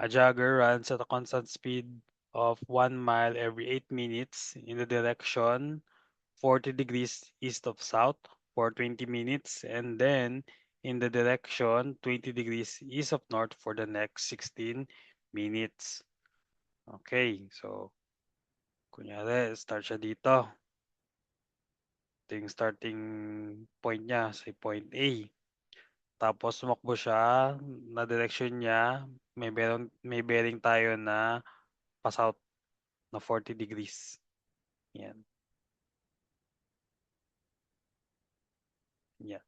A jogger runs at a constant speed of 1 mile every 8 minutes in the direction 40 degrees east of south for 20 minutes and then in the direction 20 degrees east of north for the next 16 minutes. Okay, so kunyari, start siya dito. Ito yung starting point niya sa point A. Tapos sumakbo siya na direction niya, may bearing tayo na pa-south na 40 degrees. Yan. Yan.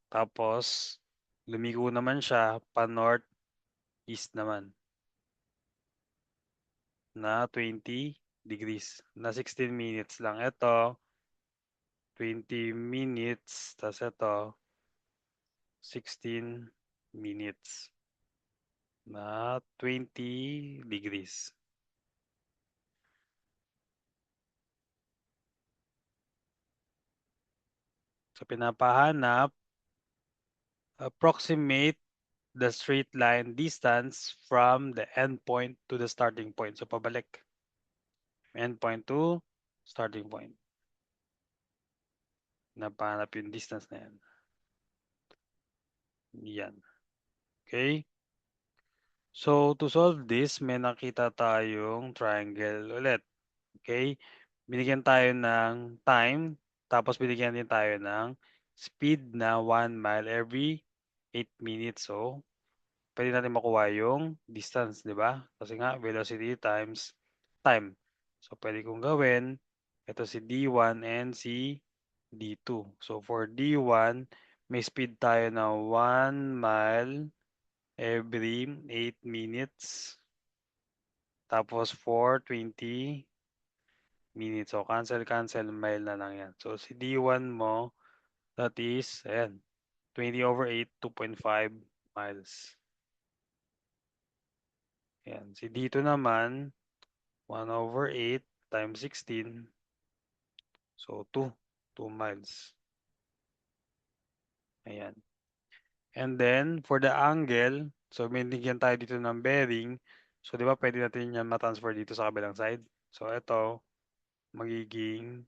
Tapos lumiko naman siya pa north east naman na 20 degrees na 16 minutes lang. Ito 20 minutes tas ito 16 minutes na 20 degrees. So pinapahanap, approximate the straight line distance from the end point to the starting point. So pabalik. End point to starting point. Napahanap yung distance na yan. Yan. Okay? So to solve this, may nakita tayong triangle ulit. Okay? Binigyan tayo ng time, tapos binigyan din tayo ng speed na 1 mile every 8 minutes. So, pwede natin makuha yung distance, di ba? Kasi nga, velocity times time. So, pwede kong gawin, ito si D1 and si D2. So, for D1, may speed tayo na 1 mile every 8 minutes. Tapos, for 20 minutes. So, cancel, mile na lang yan. So, si D1 mo, that is, ayan, 20 over 8, 2.5 miles. Ayan. Si D2 naman, 1 over 8 times 16. So, 2 miles. Ayan. And then, for the angle, so binigyan tayo dito ng bearing. So, di ba, pwede natin yan ma-transfer dito sa kabilang side. So, ito, magiging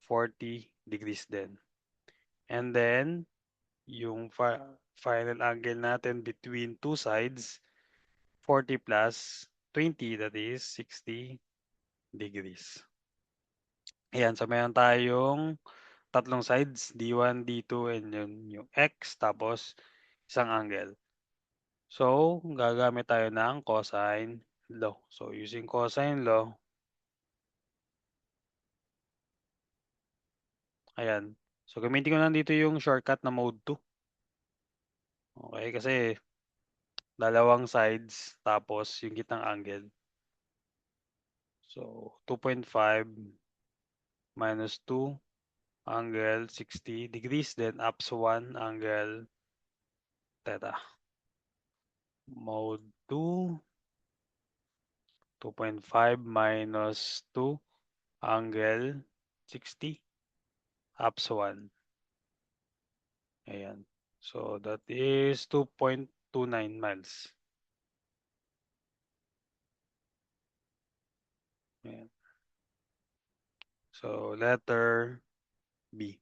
40 degrees din. And then, yung final angle natin between two sides, 40 plus 20, that is 60 degrees. Ayan, so meron tayong tatlong sides, D1, D2, and yun yung X, tapos isang angle. So, gagamit tayo ng cosine law. So, using cosine law, ayan. So, gamitin ko lang dito yung shortcut na mode 2. Okay, kasi dalawang sides, tapos yung gitnang angle. So, 2.5 minus 2 angle 60 degrees, then ups 1 angle theta. Mode 2, 2.5 minus 2 angle 60, ups 1. Ayan. So, that is 2.29 miles. Ayan. So, letter B.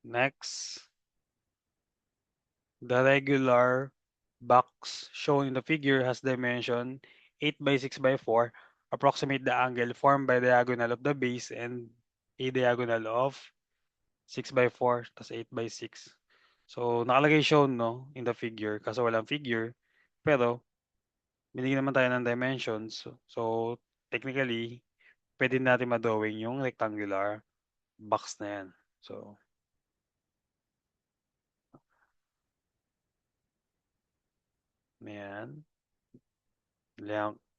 Next, the regular box shown in the figure has dimension 8 by 6 by 4. Approximate the angle formed by diagonal of the base and a diagonal of 6 by 4 tas 8 by 6. So, nakalagay shown, no, in the figure kasi walang figure. Pero, binigyan naman tayo ng dimensions. So, technically, pwede natin madrawing yung rectangular box na yan. So, ayan.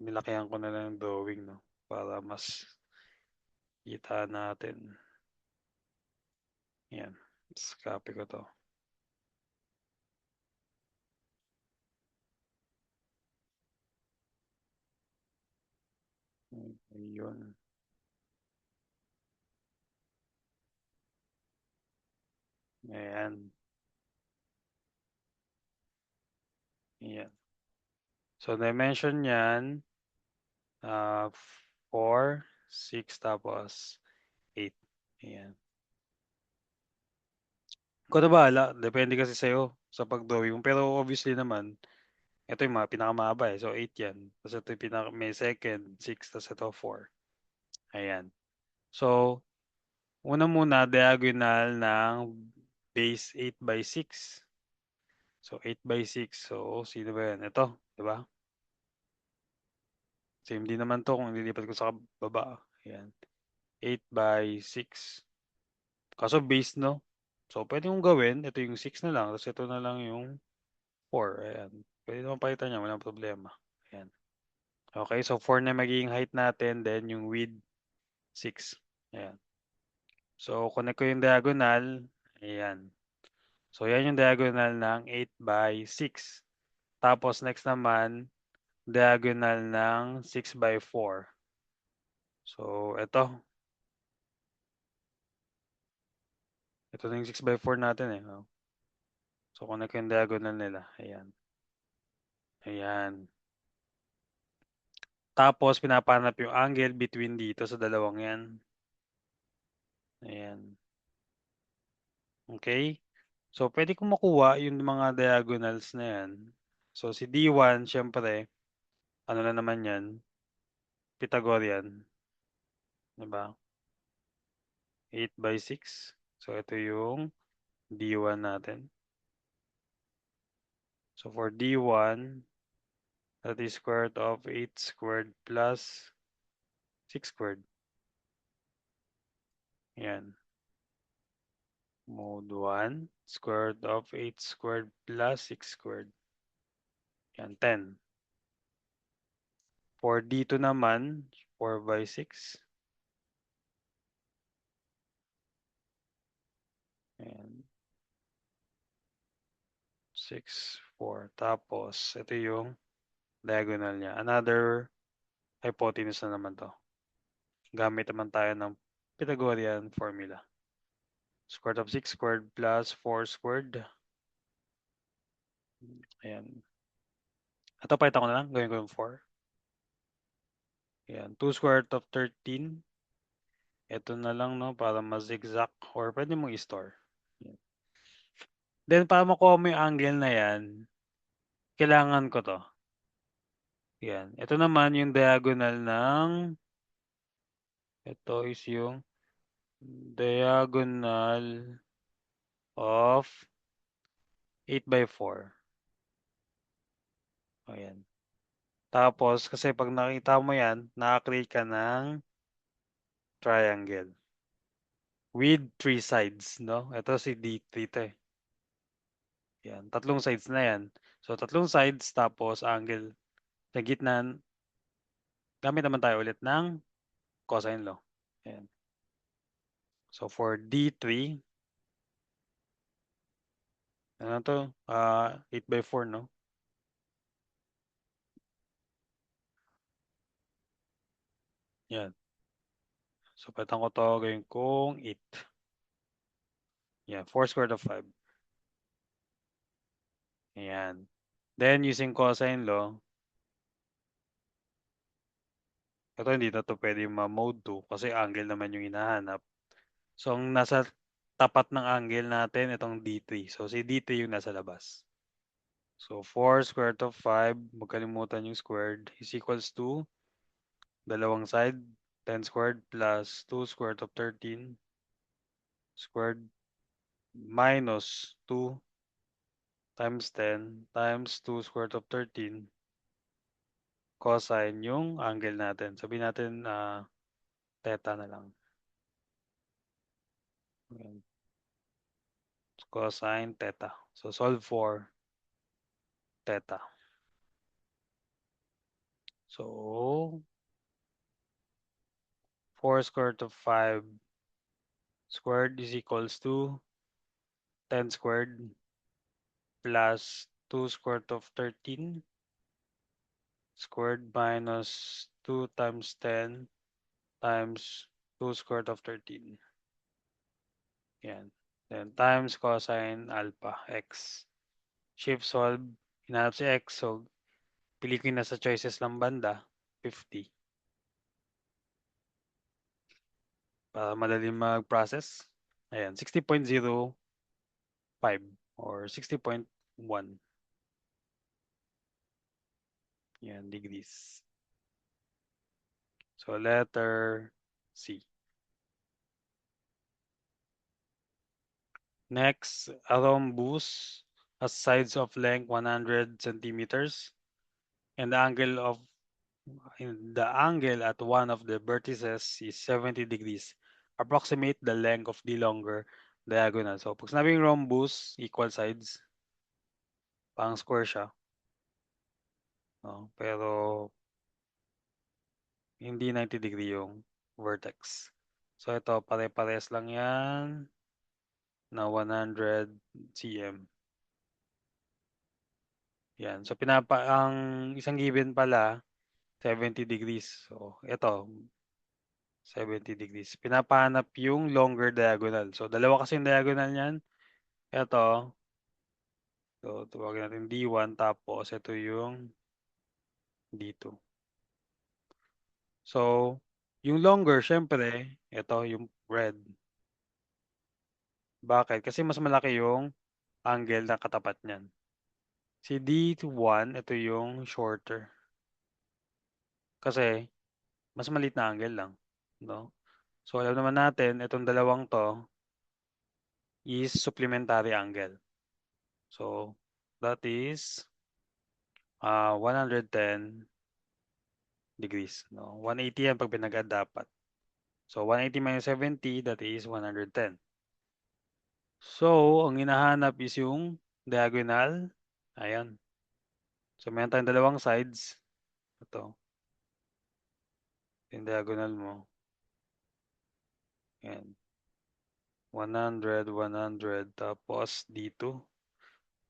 Nilakihan ko na lang yung drawing, no, para mas kita natin. Ayan. Let's copy ko to. Ayun. Ayan. Ayan. So, dimension niyan, 4, 6, tapos 8. Ayan. Ikaw na bahala, depende kasi sa'yo sa pag-drawing mo. Pero obviously naman, ito yung mga pinakamahaba eh. So, 8 yan. Tapos ito yung may second, 6, tapos ito 4. Ayan. So, una muna, diagonal ng base 8 by 6. So, 8 by 6. So, sino ba yan? Ito, di ba? Same din naman to kung lilipat ko sa baba. Ayan. 8 by 6. Kaso base, no? So, pwede mong gawin. Ito yung 6 na lang. Tapos ito na lang yung 4. Ayan. Pwede naman palitan niya. Walang problema. Ayan. Okay. So, 4 na magiging height natin. Then, yung width, 6. Ayan. So, connect ko yung diagonal. Ayan. So, yan yung diagonal ng 8 by 6. Tapos, next naman, diagonal ng 6 by 4. So, ito. Ito na yung 6 by 4 natin eh. Oh. So, connect ko yung diagonal nila. Ayan. Ayan. Tapos, pinapanap yung angle between dito sa dalawang yan. Ayan. Okay? So, pwede kong makuha yung mga diagonals na yan. So, si D1, syempre, ano na naman yan? Pythagorean. Diba? 8 by 6. So, ito yung D1 natin. So, for D1, that is square root of 8 squared plus 6 squared. Yan. Mode 1, square root of 8 squared plus 6 squared. Yan, 10. For D2 naman, 4 by 6. Ayan. 6, 4. Tapos, ito yung diagonal niya. Another hypotenuse na naman to. Gamit naman tayo ng Pythagorean formula. Square root of 6 squared plus 4 squared. Ayan. Ito, pakita ko na lang. Gawin ko yung 4. Ayan. 2 square root of 13. Ito na lang, no? Para mas exact. Or pwede mong i-store. Ayan. Then, para makuha mo yung angle na yan, kailangan ko to. Yan. Ito naman yung diagonal ng, ito is yung diagonal of 8 by 4. Ayan. Tapos, kasi pag nakita mo yan, nakakreate ka ng triangle with 3 sides, no? Ito si D3 to eh. Yan. Tatlong sides na yan. So, tatlong sides, tapos angle sa gitna. Gamit naman tayo ulit ng cosine law. Ayan. So, for D3, ano to? 8 by 4, no? Yan. So, palitan ko to, gawin kong 8. Yan, 4 square root of 5. Ayan. Then, using cosine law, ito hindi na to pwede ma-mode 2 kasi angle naman yung hinahanap. So, ang nasa tapat ng angle natin, itong D3. So, si D3 yung nasa labas. So, 4 square root of 5, magkalimutan yung squared, is equals to, dalawang side, 10 squared plus 2 square root of 13 squared minus 2 times 10 times 2 square root of 13 cosine yung angle natin. Sabihin natin theta na lang. Cosine theta. So, solve for theta. So, 4 square root of 5 squared is equals to 10 squared plus 2 square root of 13 squared minus 2 times 10 times 2 square root of 13. Yan. Then times cosine alpha x. Shift solve. hinahanap si x. So, pili ko yung nasa choices lang banda, 50. Para madali mag-process. Ayan, 60.05 or 60.1. Yan, degrees. So, letter C. Next, a rhombus has sides of length 100 centimeters and the angle at one of the vertices is 70 degrees. Approximate the length of the longer diagonal. So, pag sinabing rhombus, equal sides, pang square siya. No? Pero, hindi 90 degree yung vertex. So, ito, pare-pares lang yan na 100 cm. Yan. So, ang isang given pala, 70 degrees. So, ito, 70 degrees. Pinapahanap yung longer diagonal. So, dalawa kasi yung diagonal niyan. Ito, so, tawagin natin D1, tapos ito yung D2. So, yung longer, syempre, ito yung red. Bakit? Kasi mas malaki yung angle na katapat niyan. Si D1, ito yung shorter. Kasi, mas maliit na angle lang. No? So, alam naman natin, itong dalawang to is supplementary angle. So, that is 110 degrees. No? 180 yan pag pinag-add dapat. So, 180 minus 70, that is 110. So, ang hinahanap is yung diagonal. Ayan. So, meron tayong dalawang sides. Ito. Yung diagonal mo. Ayan. 100, 100, tapos dito.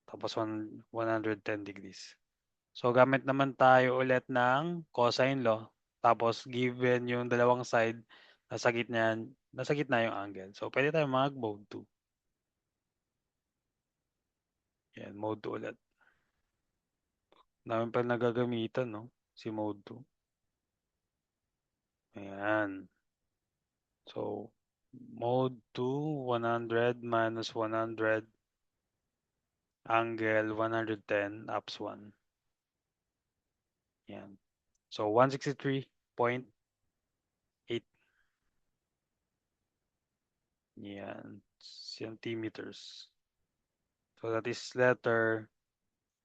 Tapos 110 degrees. So, gamit naman tayo ulit ng cosine law. Tapos, given yung dalawang side, nasa gitna yung angle. So, pwede tayo mag-mode 2. Yan, mode 2 ulit. Namin pa nagagamitan, no? Si mode 2. Ayan. So, mode 2, 100 minus 100, angle 110, ups 1. Yan. So, 163.8. Yan. Centimeters. So, that is letter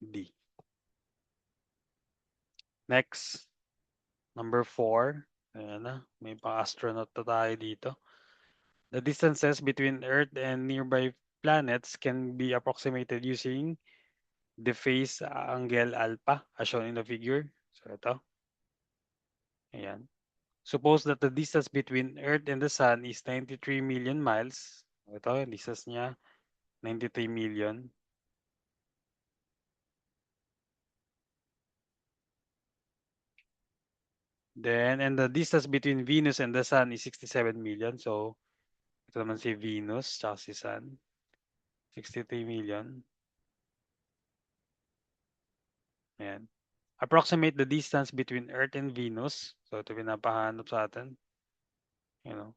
D. Next, number 4. Ayan na. May pang-astronaut na tayo dito. The distances between Earth and nearby planets can be approximated using the phase angle alpha as shown in the figure. So, ito. Ayan. Suppose that the distance between Earth and the Sun is 93 million miles. Ito, yung distance niya, 93 million. Then, and the distance between Venus and the Sun is 67 million. So, ito naman si Venus, tsaka si Sun. 63 million. Ayan. Approximate the distance between Earth and Venus. So, ito pinapahanap sa atin. You know.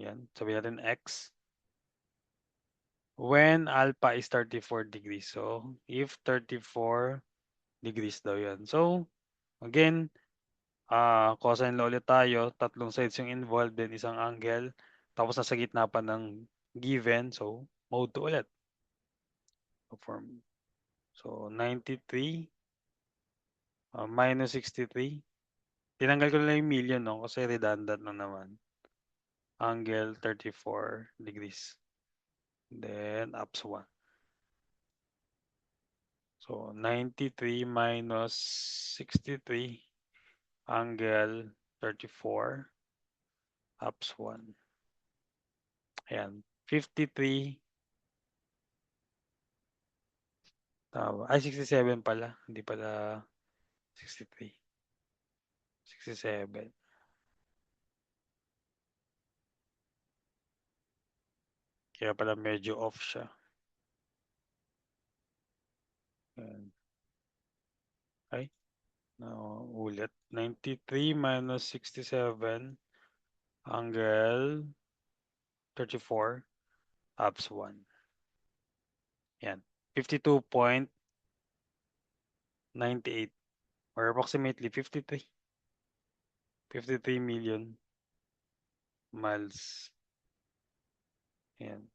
Ayan. Sabihin natin X. When alpha is 34 degrees. So, if 34 degrees daw yan. So, again, cosine law ulit tayo. Tatlong sides yung involved, then isang angle. Tapos nasa gitna pa ng given. So, mode 2 ulit. So, 93 minus 63. Tinanggal ko na lang yung million, no? Kasi redundant na naman. Angle 34 degrees. Then, ups 1. So, 93 minus 63. Angle 34. Ups 1. Ayan. 53. Ay, 67 pala. Hindi pala 63. 67. Kaya pala medyo off siya. Yan. Ay, ulit. 93 minus 67 angle 34 ups 1. Yan. 52.98 or approximately 53 million miles. Yan.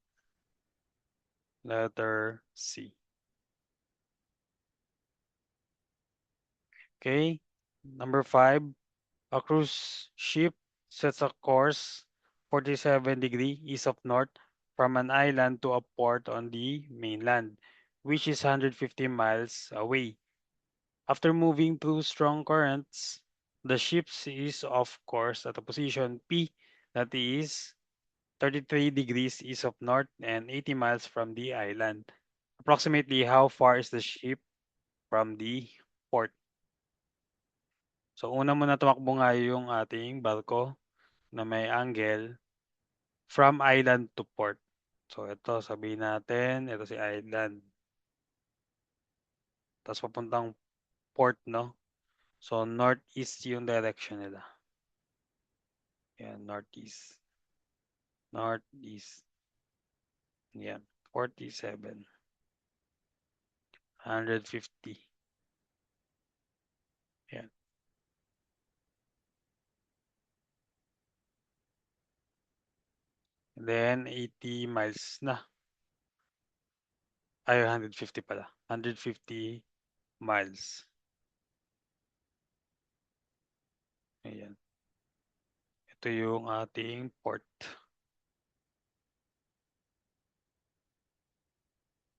Letter C. Okay. Number 5. A cruise ship sets a course 47 east of north from an island to a port on the mainland, which is 150 miles away. After moving through strong currents, the ship is off course at a position P that is 33 degrees east of north and 80 miles from the island. Approximately how far is the ship from the port? So una muna tumakbo nga yung ating barko na may angle from island to port. So ito sabihin natin, ito si island. Tapos papuntang port, no? So northeast yung direction nila. Yan, northeast. Northeast. Yan, 47. 150. Yan. Then 80 miles na. Ay, 150 pala. 150 miles. Ayan. Ito yung ating port.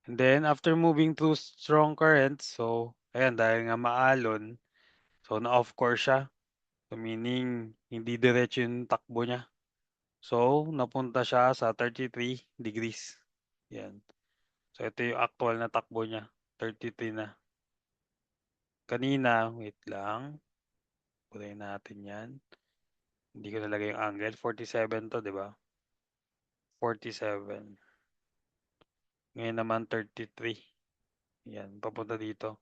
And then, after moving through strong currents, so, ayan, dahil nga maalon, so, na-off course siya. So, meaning, hindi diretso yung takbo niya. So, napunta siya sa 33 degrees. Yan. So, ito yung actual na takbo niya. 33 na. Kanina, wait lang. Putayin natin yan. Hindi ko nalagay yung angle. 47 to, di ba? 47. Ngayon naman 33. Yan, papunta dito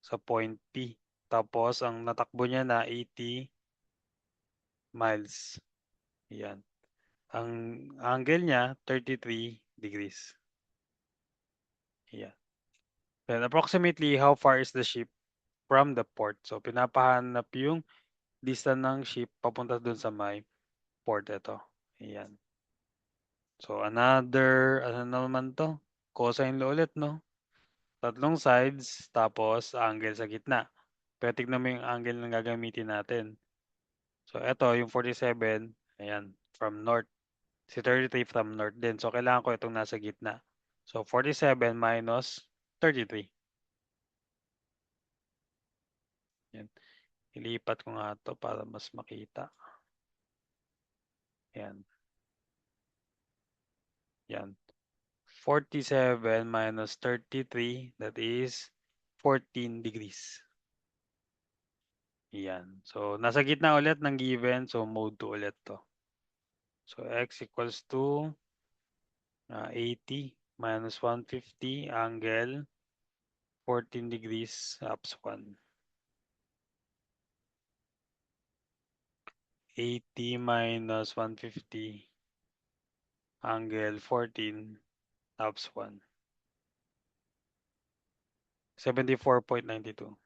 sa point P. Tapos, ang natakbo niya na 80 miles. Yan. Ang angle niya, 33 degrees. Yan. Then, approximately, how far is the ship from the port? So, pinapahanap yung distance ng ship papunta dun sa may port. Ito. Yan. So, ano naman to? Cosine law ulit, no? Tatlong sides, tapos angle sa gitna. Pero tignan mo yung angle na gagamitin natin. So, ito, yung 47, ayan, from north. Si 33 from north din. So, kailangan ko itong nasa gitna. So, 47 minus 33. Yan. Ilipat ko nga ito para mas makita. Yan. Yan. 47 minus 33, that is 14 degrees. Yan. So, nasa gitna ulit ng given. So, mode 2 ulit to. So, x equals to 80 minus 150 angle 14 degrees ups 1. 80 minus 150 angle 14 ups 1. 74.92.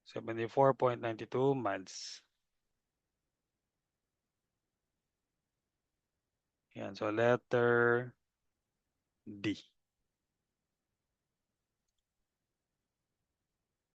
74.92 miles. Yan. So, letter D.